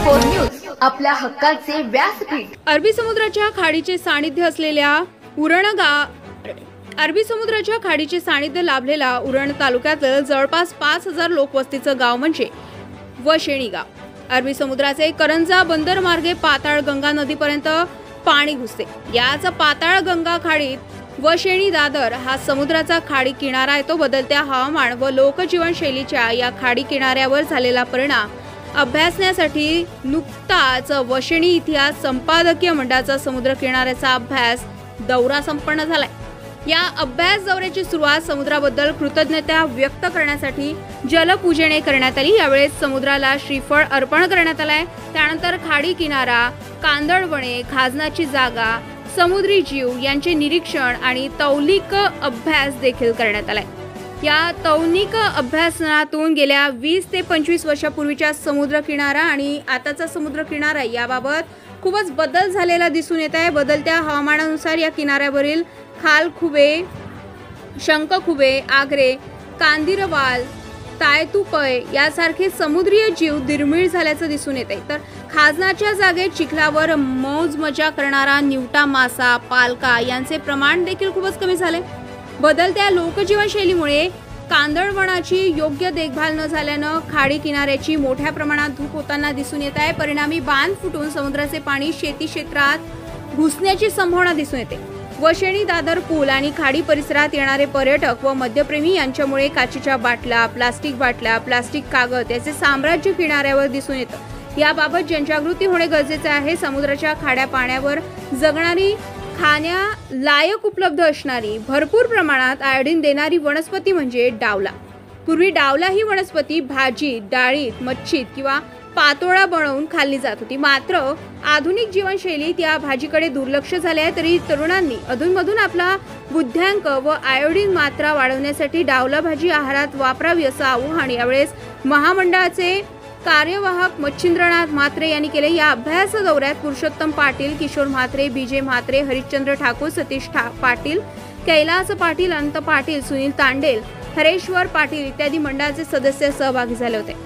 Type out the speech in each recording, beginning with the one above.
24 news आपल्या हक्काचे व्यासपीठ। अरबी समुद्राच्या खाडीचे सानिध्य असलेल्या अरबी समुद्राच्या खाडीचे सानिध्य लाभलेला उरण तालुक्यातील जवळपास 5000 लोकवस्तीचं गाव म्हणजे वशेणी गाव। अरबी समुद्राचे करंजा बंदर मार्गे पाताळ गंगा नदीपर्यंत पाणी घुसते। याच पाताळ गंगा खाडीत वशेणी दादर हा समुद्राचा खाडी किनारा आहे। तो बदलत्या हवामान व लोकजीवनशैलीच्या या खाडी किनाऱ्यावर झालेला परिणाम अभ्यासण्यासाठी नुकताच वशेणी इतिहास संपादकीय मंडळाचा समुद्र किनाऱ्याचा अभ्यास दौरा संपन्न झालाय। या अभ्यास दौऱ्याची सुरुवात समुद्राबद्दल कृतज्ञता व्यक्त करण्यासाठी जलपूजने करण्यात आली। यावेळेस समुद्राला श्रीफळ अर्पण करण्यात आलाय। त्यानंतर खाडी किनारा, कांदळवणे, खाजनाची जागा, समुद्री जीव यांचे निरीक्षण आणि तौलिक अभ्यास देखील करण्यात आलाय। या तौनिक अभ्यासनातून गेल्या 20 ते 25 वर्षापूर्वीच्या समुद्र किनारा आणि आताचा समुद्र किनारा याबाबत खूपच बदल झालेला दिसून येत आहे। बदलत्या हवामानानुसार या किनाऱ्यावरील खालखुबे, शंखखुबे, आगरे, कांदिरवाल, तायतुपय यासारखे समुद्रीय जीव दुर्मिळ झाल्याचं दिसून येत आहे। तर खाजनाच्या जागेत चिखलावर मौज मजा करणारा निवटा मासा, पालका यांचे प्रमाण देखील खूपच कमी झाले। बदलत्या लोकजीवनशैलीमुळे कांदळवनाची योग्य देखभाल न झाल्यानं खाडी किनाऱ्याची मोठ्या प्रमाणात धूप होताना दिसून येत आहे। परिणामी बांध फुटून समुद्राचे पाणी शेती क्षेत्रात घुसण्याची संभावना दिसून येते। वशेणी दादर पूल आणि खाडी परिसरात येणारे पर्यटक व मद्यप्रेमी यांच्यामुळे काचेच्या बाटल्या, प्लास्टिक कागद याचे साम्राज्य किनाऱ्यावर दिसून येतं। याबाबत जनजागृती होणे गरजेचे आहे। समुद्राच्या खाड्या पाण्यावर जगणारी, खाण्यालायक उपलब्ध असणारी, भरपूर प्रमाणात आयोडीन देणारी वनस्पती म्हणजे डावला। पूर्वी डावला ही वनस्पती भाजीत, डाळीत, मच्छीत किंवा पातोळा बनवून खाल्ली जात होती। मात्र आधुनिक जीवनशैलीत या भाजीकडे दुर्लक्ष झाले आहे। तरी तरुणांनी अधूनमधून आपला बुद्ध्यांक व आयोडीन मात्रा वाढवण्यासाठी डावला भाजी आहारात वापरावी असं आवाहन यावेळेस महामंडळाचे कार्यवाहक मच्छिंद्रनाथ म्हात्रे यांनी केले। या अभ्यास दौऱ्यात पुरुषोत्तम पाटील, किशोर म्हात्रे, बीजे म्हात्रे, हरिश्चंद्र ठाकूर, सतीश पाटील, कैलास पाटील, अनंत पाटील, सुनील तांडेल, हरेश्वर पाटील इत्यादी मंडळाचे सदस्य सहभागी झाले होते।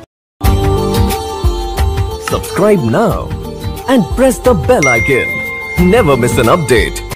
Subscribe now and press the bell icon. Never miss an update.